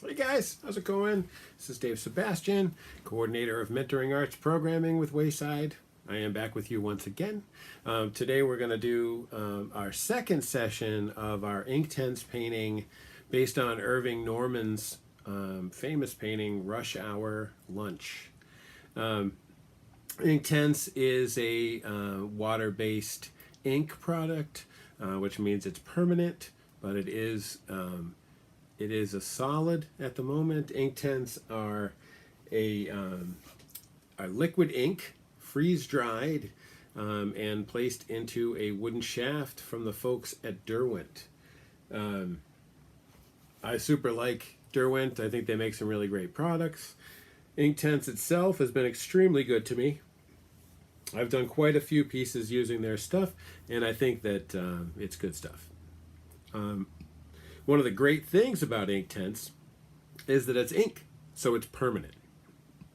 Hey guys, how's it going? This is Dave Sebastian, coordinator of Mentoring Arts Programming with Wayside. I am back with you once again. Today we're going to do our second session of our Inktense painting based on Irving Norman's famous painting, Rush Hour Lunch. Inktense is a water-based ink product, which means it's permanent, but it is a solid at the moment. Inktense are liquid ink, freeze-dried, and placed into a wooden shaft from the folks at Derwent. I super like Derwent. I think they make some really great products. Inktense itself has been extremely good to me. I've done quite a few pieces using their stuff, and I think that it's good stuff. One of the great things about Inktense is that it's ink, so it's permanent.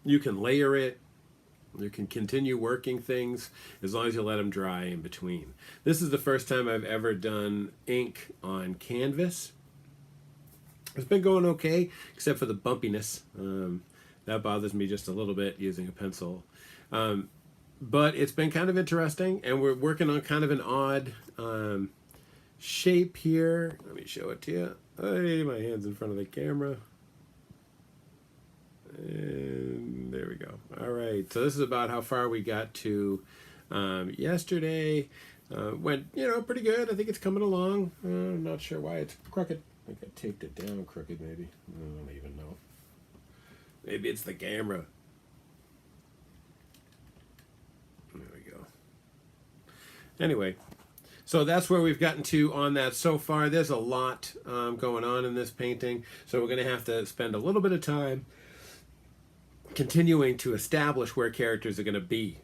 You can layer it, you can continue working things as long as you let them dry in between. This is the first time I've ever done ink on canvas. It's been going okay, except for the bumpiness. That bothers me just a little bit using a pencil. But it's been kind of interesting, and we're working on kind of an odd shape here. Let me show it to you. Hey, my hand's in front of the camera. And there we go. All right, so this is about how far we got to yesterday. Went, pretty good. I think it's coming along. I'm not sure why it's crooked. I think I taped it down crooked, maybe. I don't even know. Maybe it's the camera. There we go. Anyway, so that's where we've gotten to on that so far. There's a lot going on in this painting, so we're going to have to spend a little bit of time continuing to establish where characters are going to be.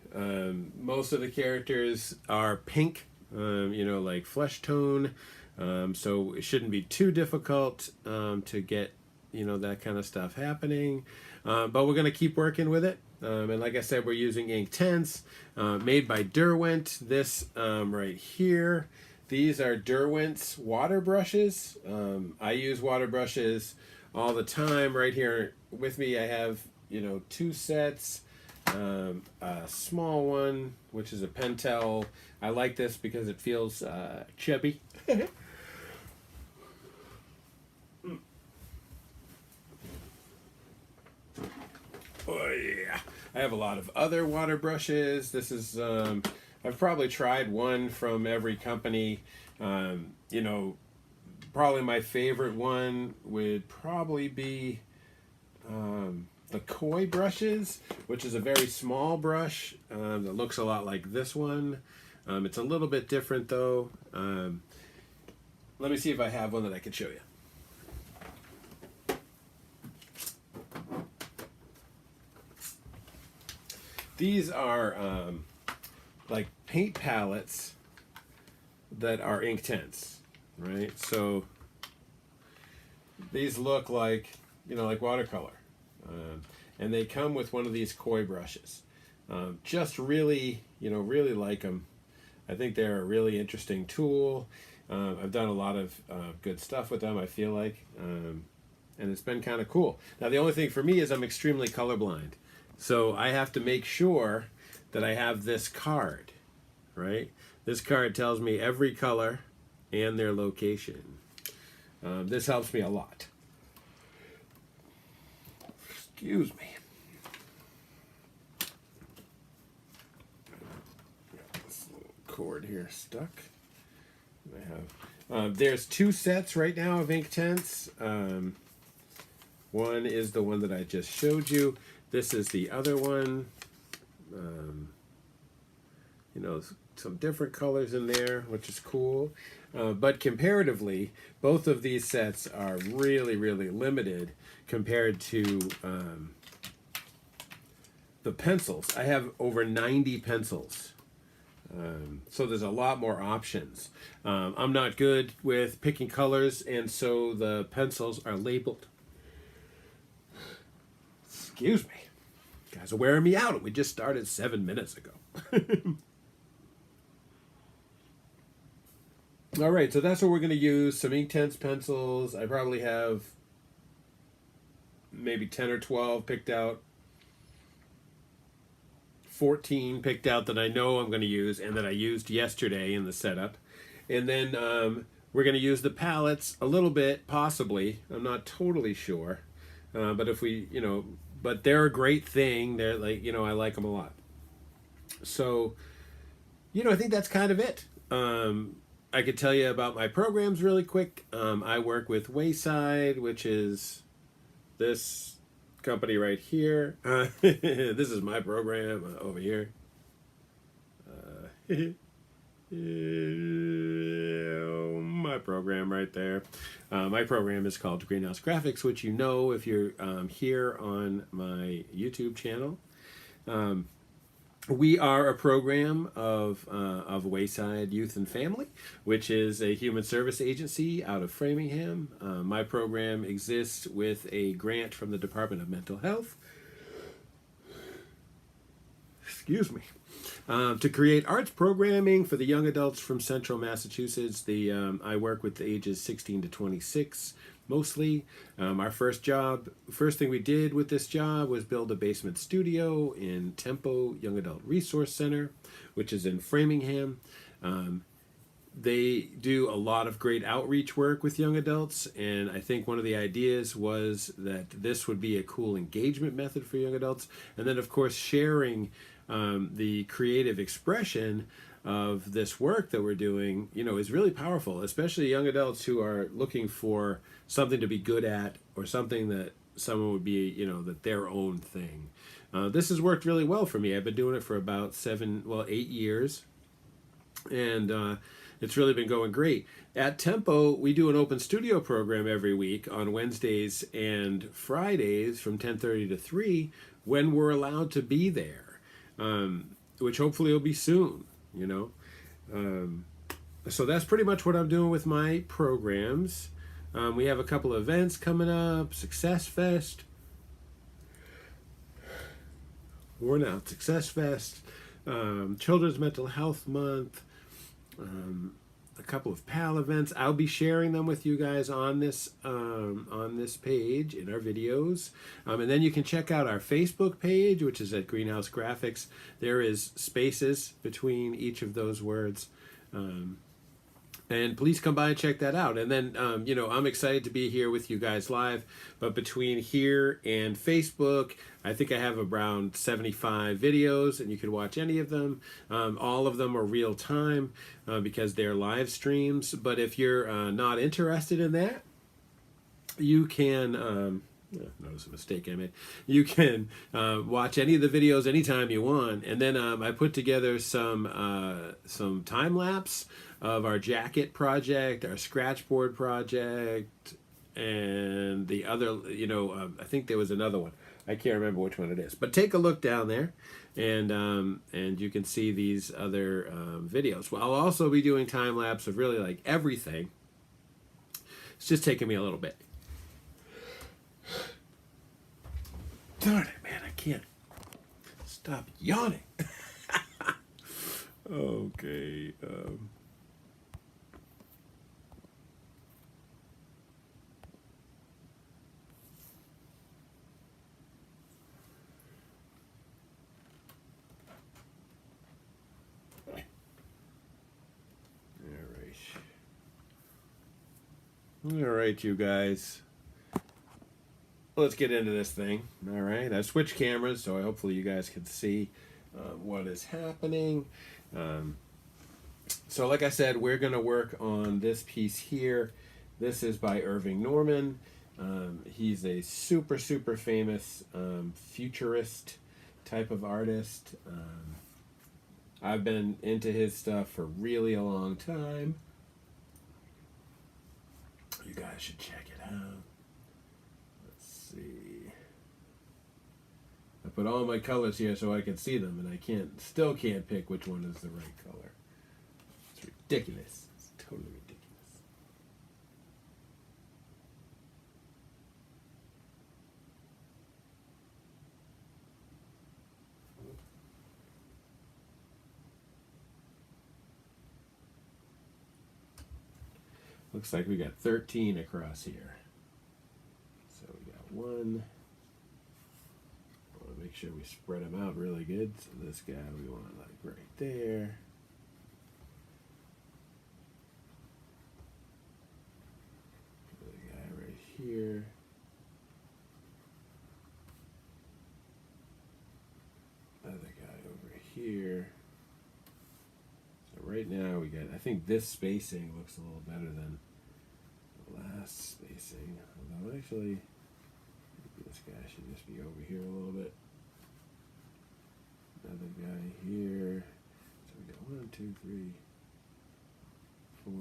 Most of the characters are pink, like flesh tone, so it shouldn't be too difficult to get that kind of stuff happening. But we're going to keep working with it. And like I said, we're using Inktense, made by Derwent. This right here, these are Derwent's water brushes. I use water brushes all the time. Right here with me, I have, two sets. A small one, which is a Pentel. I like this because it feels chubby. Oh yeah, I have a lot of other water brushes. This is I've probably tried one from every company. Probably my favorite one would probably be the Koi brushes, which is a very small brush that looks a lot like this one. It's a little bit different though. Let me see if I have one that I can show you. These are like paint palettes that are Inktense, right? So these look like, like watercolor. And they come with one of these Koi brushes. Just really, really like them. I think they're a really interesting tool. I've done a lot of good stuff with them, I feel like. And it's been kind of cool. Now, the only thing for me is I'm extremely colorblind. So I have to make sure that I have this card, right? This card tells me every color and their location. This helps me a lot. Excuse me. This little cord here stuck. I have. There's two sets right now of Inktense. One is the one that I just showed you. This is the other one. Some different colors in there, which is cool. But comparatively, both of these sets are really, really limited compared to the pencils. I have over 90 pencils. So there's a lot more options. I'm not good with picking colors, and so the pencils are labeled. Excuse me. You guys are wearing me out. We just started 7 minutes ago. All right, so that's what we're going to use. Some Inktense pencils. I probably have maybe 10 or 12 picked out, 14 picked out that I know I'm going to use and that I used yesterday in the setup. And then we're going to use the palettes a little bit, possibly. I'm not totally sure. But if we, but they're a great thing. They're like, I like them a lot. So, I think that's kind of it. I could tell you about my programs really quick. I work with Wayside, which is this company right here. This is my program over here. My program right there. My program is called Greenhouse Graphics, which you know if you're here on my YouTube channel. We are a program of Wayside Youth and Family, which is a human service agency out of Framingham. My program exists with a grant from the Department of Mental Health. Excuse me. To create arts programming for the young adults from Central Massachusetts. I work with the ages 16 to 26 mostly. Our first thing we did with this job was build a basement studio in Tempo Young Adult Resource Center, which is in Framingham. They do a lot of great outreach work with young adults, and I think one of the ideas was that this would be a cool engagement method for young adults. And then, of course, sharing the creative expression of this work that we're doing, is really powerful, especially young adults who are looking for something to be good at or something that someone would be, that their own thing. This has worked really well for me. I've been doing it for about 8 years, and it's really been going great. At Tempo, we do an open studio program every week on Wednesdays and Fridays from 10:30 to 3 when we're allowed to be there. Which hopefully will be soon, So that's pretty much what I'm doing with my programs. We have a couple of events coming up. Success Fest. Worn Out Success Fest. Children's Mental Health Month. A couple of PAL events. I'll be sharing them with you guys on this page in our videos, and then you can check out our Facebook page, which is at Greenhouse Graphics. There is spaces between each of those words, and please come by and check that out. And then I'm excited to be here with you guys live, but between here and Facebook, I think I have around 75 videos, and you can watch any of them. All of them are real time because they're live streams. But if you're not interested in that, you can, notice a mistake I made. You can watch any of the videos anytime you want. And then I put together some time lapse of our jacket project, our scratchboard project, and the other, I think there was another one. I can't remember which one it is. But take a look down there, and you can see these other videos. Well, I'll also be doing time lapse of really like everything. It's just taking me a little bit. Darn it, man! I can't stop yawning. Okay. All right, you guys. Let's get into this thing. All right, I switched cameras, so hopefully you guys can see what is happening. So like I said, we're going to work on this piece here. This is by Irving Norman. He's a super famous futurist type of artist. I've been into his stuff for really a long time. You guys should check it out. Let's see. I put all my colors here so I can see them, and I still can't pick which one is the right color. It's ridiculous. It's totally ridiculous. Looks like we got 13 across here. So we got 1, make sure we spread them out really good. So this guy we want like right there. The guy right here. Other guy over here. So right now we got, I think this spacing looks a little better than the last spacing. Although actually, this guy should just be over here a little bit. Another guy here. So we got 1, 2, 3, 4,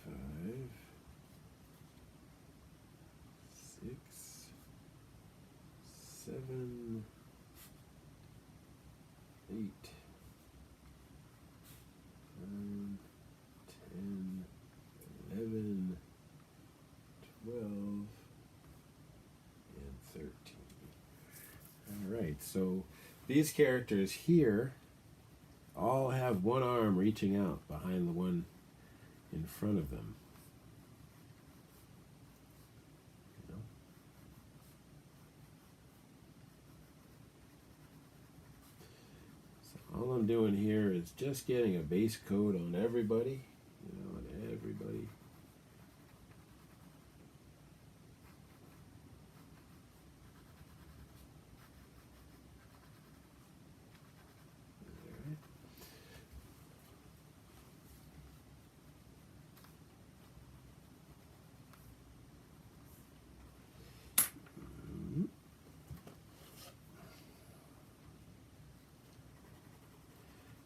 5, 6, 7, 8, 9, 10, 11, 12, and 13. Alright, so these characters here all have one arm reaching out behind the one in front of them. You know? So all I'm doing here is just getting a base coat on everybody. You know, on everybody.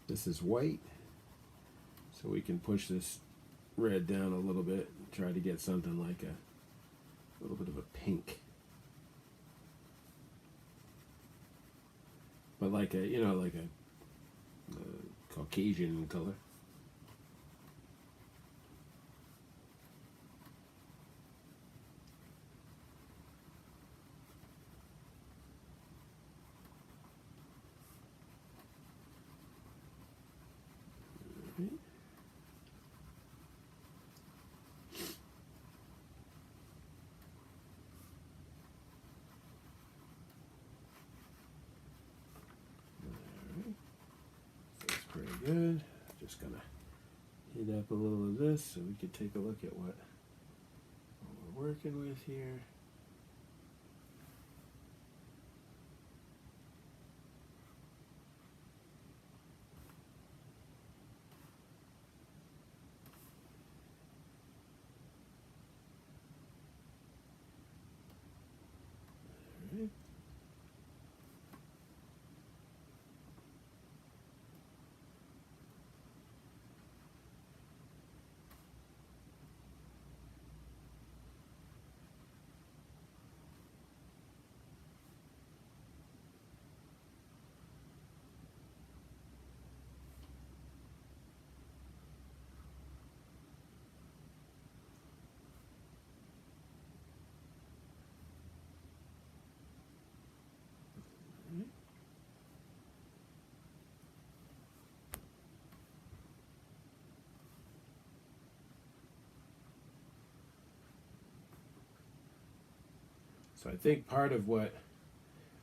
This is white, so we can push this red down a little bit and try to get something like a little bit of a pink. But like a, you know, like a Caucasian color. Good. Just gonna heat up a little of this so we could take a look at what we're working with here. All right. So I think part of what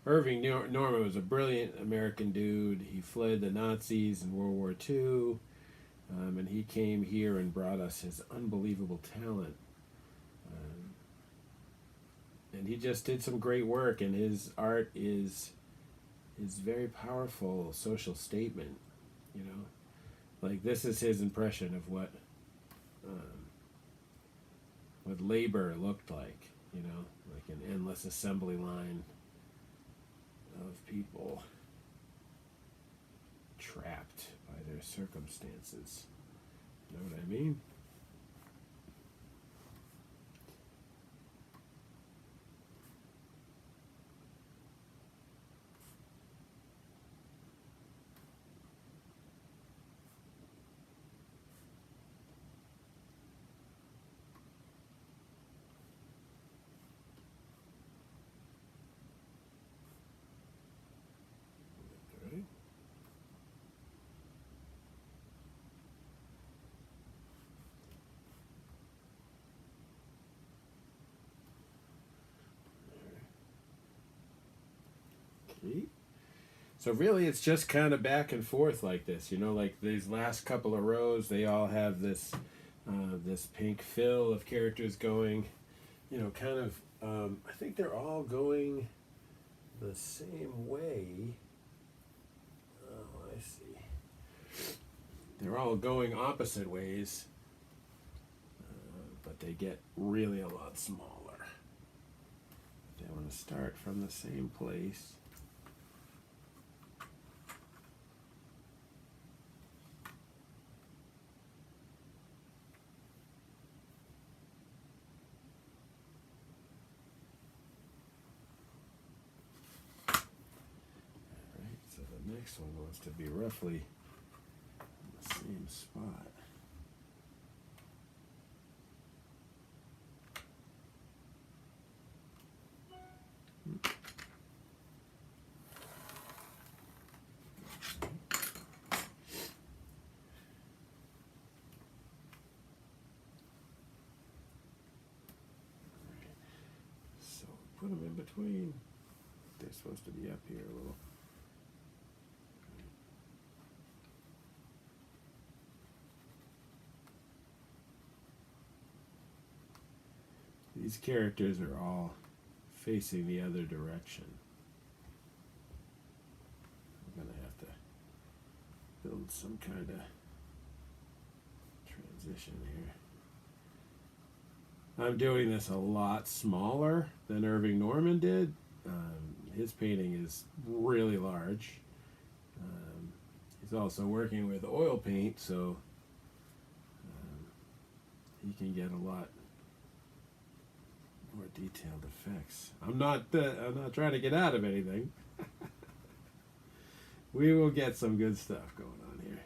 Irving Norman was a brilliant American dude. He fled the Nazis in World War II, and he came here and brought us his unbelievable talent. And he just did some great work, and his art is very powerful social statement. You know, like this is his impression of what labor looked like. You know, like an endless assembly line of people trapped by their circumstances. You know what I mean? See? So really it's just kind of back and forth like this, you know, like these last couple of rows, they all have this this pink fill of characters going, you know, kind of, I think they're all going the same way. Oh, I see. They're all going opposite ways, but they get really a lot smaller. They want to start from the same place. So the next one wants to be roughly in the same spot. So put them in between. They're supposed to be up here a little. These characters are all facing the other direction. I'm going to have to build some kind of transition here. I'm doing this a lot smaller than Irving Norman did. His painting is really large. He's also working with oil paint, so he can get a lot more detailed effects. I'm not trying to get out of anything. We will get some good stuff going on here.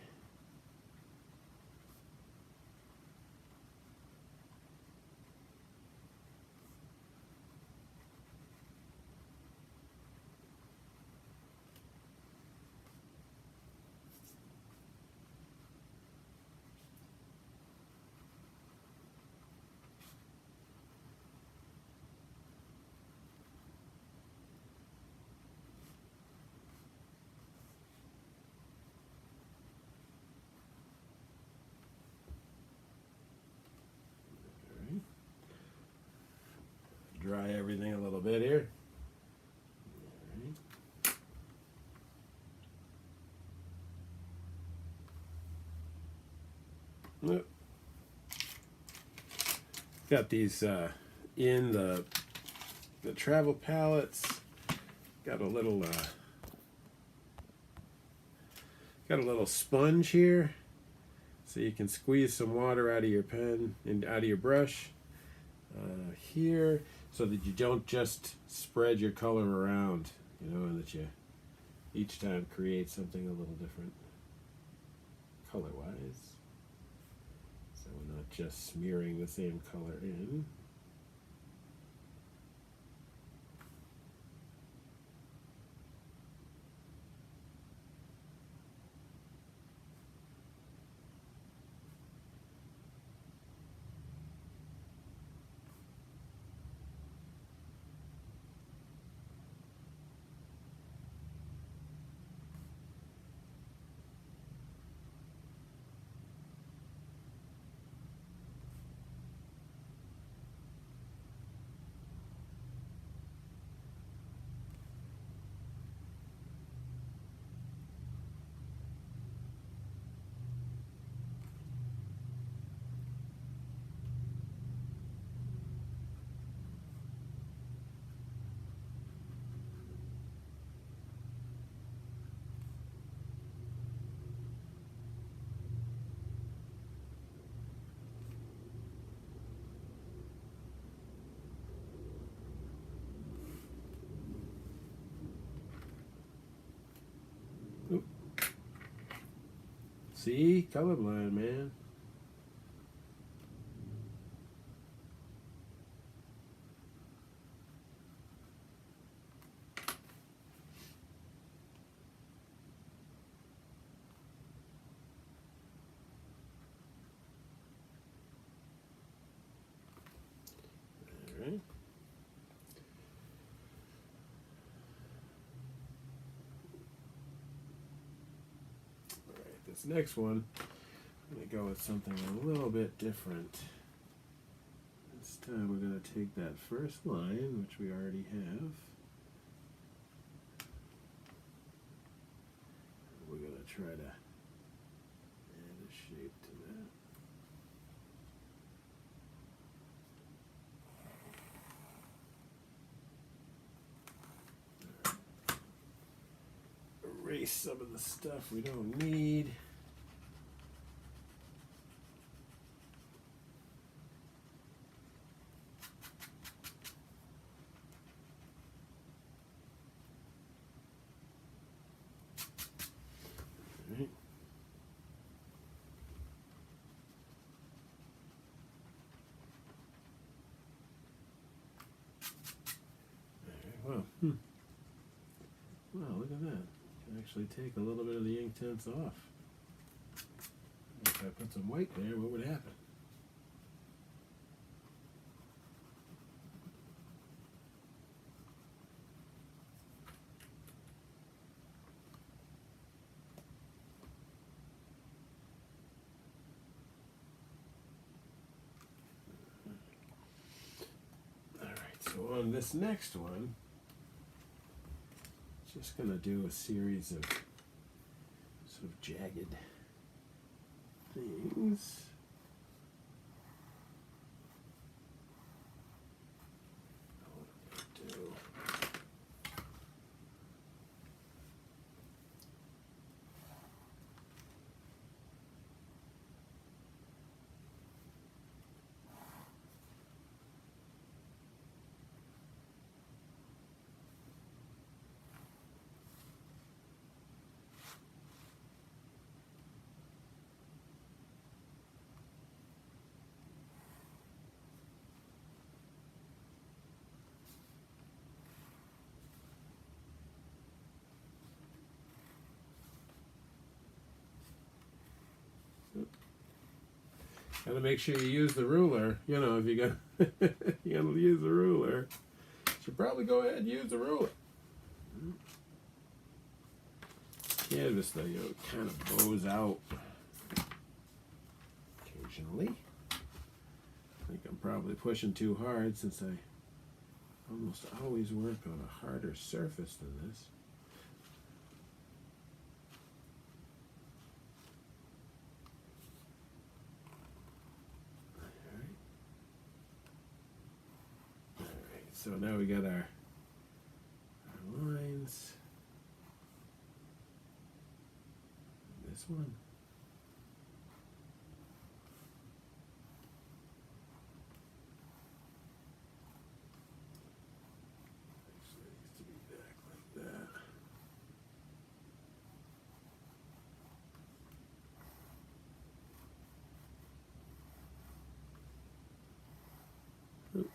Dry everything a little bit here. Right. Got these in the travel palettes. Got a little sponge here, so you can squeeze some water out of your pen and out of your brush here, so that you don't just spread your color around, you know, and that you each time create something a little different color-wise. So we're not just smearing the same color in. Oop. See, colorblind, man. All right. this next one, I'm going to go with something a little bit different. This time we're going to take that first line, which we already have. We're going to try to add a shape to that. Erase some of the stuff we don't need. Well, wow, look at that. You can actually take a little bit of the Inktense off. If I put some white there, what would happen? Alright, so on this next one, just going to do a series of sort of jagged things. Got to make sure you use the ruler. You know, if you're gonna use the ruler, you should probably go ahead and use the ruler. Canvas, though, you know, kind of bows out occasionally. I think I'm probably pushing too hard since I almost always work on a harder surface than this. So now we got our lines. This one. Actually, it needs to be back like that. Oop.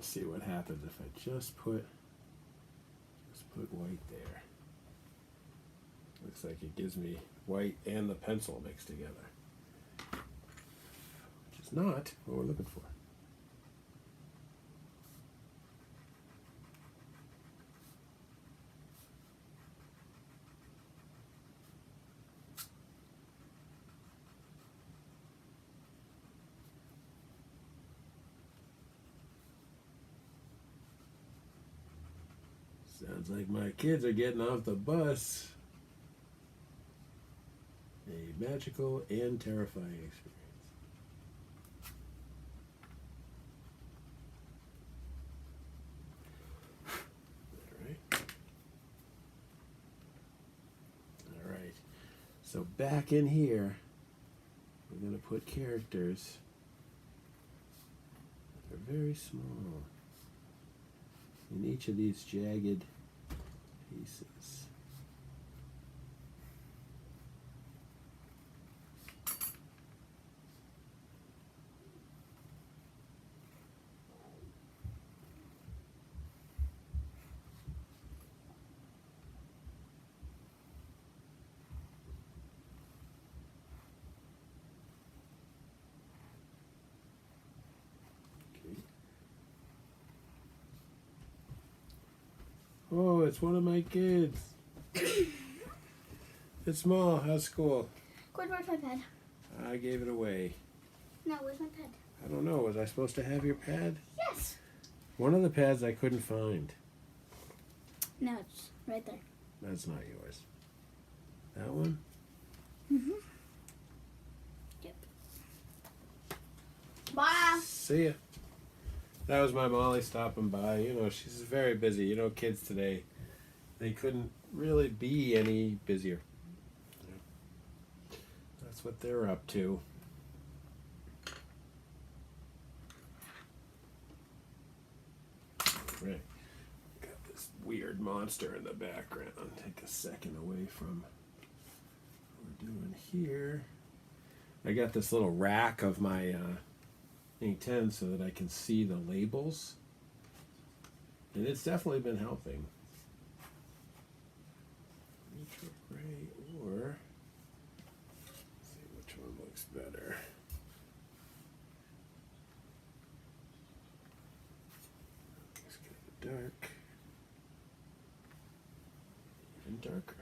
See what happens if I just put white there. Looks like it gives me white and the pencil mixed together, which is not what we're looking for. Sounds like my kids are getting off the bus. A magical and terrifying experience. All right. So back in here, we're going to put characters that are very small in each of these jagged pieces. it's one of my kids. It's small. How's school? Cord, where's my pad? I gave it away. No, where's my pad? I don't know. Was I supposed to have your pad? Yes. One of the pads I couldn't find. No, it's right there. That's not yours. That one? Mm-hmm. Yep. Bye. See ya. That was my Molly stopping by. You know, she's very busy. You know, kids today, they couldn't really be any busier. That's what they're up to. Right. Got this weird monster in the background. Take a second away from what we're doing here. I got this little rack of my Inktense so that I can see the labels. And it's definitely been helping. Neutral gray or... let's see which one looks better. Let's get the dark. Even darker.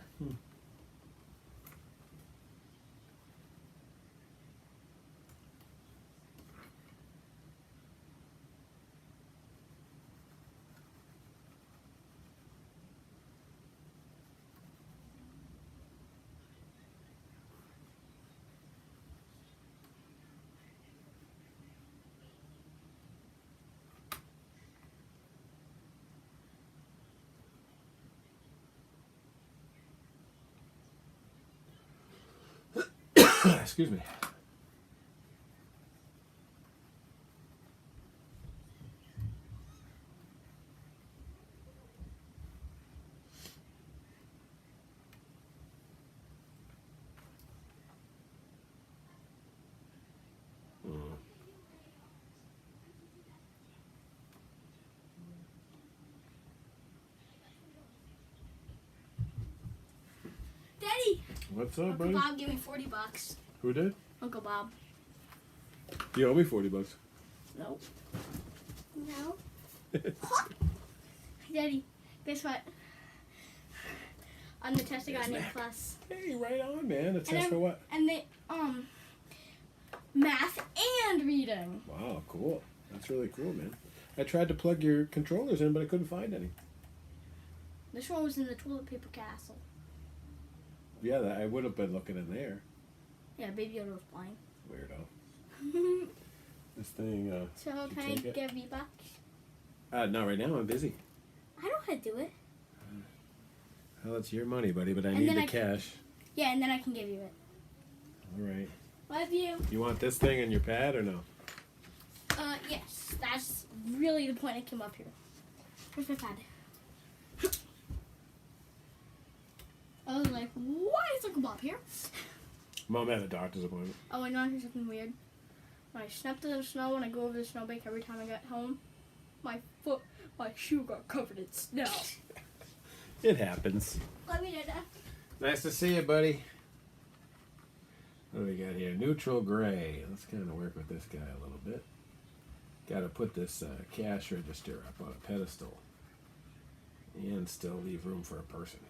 Excuse me. Daddy! What's up, Uncle buddy? Bob gave me $40. Who did? Uncle Bob. You owe me $40. Nope. No. Daddy, guess what? On the test I got an A+. Hey, right on, man. A And test for what? And they, math and reading. Wow, cool. That's really cool, man. I tried to plug your controllers in, but I couldn't find any. This one was in the toilet paper castle. Yeah, I would have been looking in there. Yeah, Baby Yoda was playing. Weirdo. This thing, So you can I take it? get V-Bucks? Not right now. I'm busy. I know how to do it. Well, it's your money, buddy, but I And need then the I cash. Yeah, and then I can give you it. All right. Love you. You want this thing in your pad or no? Yes. That's really the point I came up here. Where's my pad? I was like, why is Uncle Bob here? Mom had a doctor's appointment. Oh, I know here's something weird. When I stepped in the snow, when I go over the snowbank every time I got home, my shoe got covered in snow. It happens. Let me do that. Nice to see you, buddy. What do we got here? Neutral gray. Let's kind of work with this guy a little bit. Got to put this cash register up on a pedestal and still leave room for a person.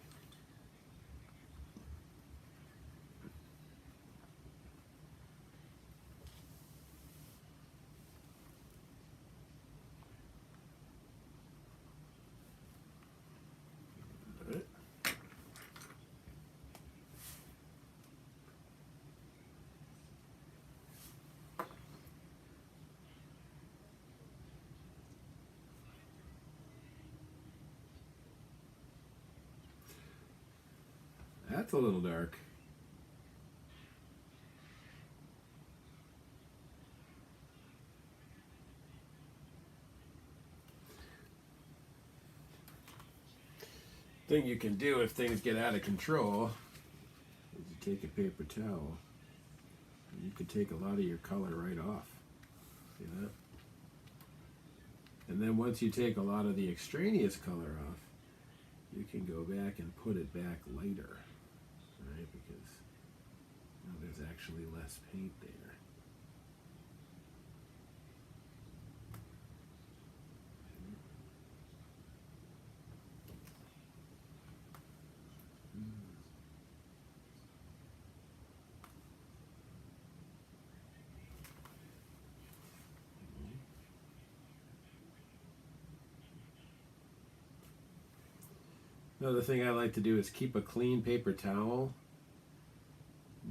All right. That's a little dark. Thing you can do if things get out of control is you take a paper towel and you can take a lot of your color right off. See that? And then once you take a lot of the extraneous color off, you can go back and put it back lighter, right? Because now there's actually less paint there. Another thing I like to do is keep a clean paper towel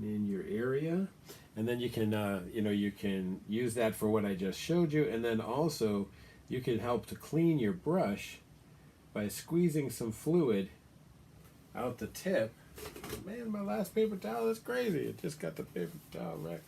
in your area, and then you can you can use that for what I just showed you, and then also you can help to clean your brush by squeezing some fluid out the tip. Man, my last paper towel is crazy. It just got the paper towel right.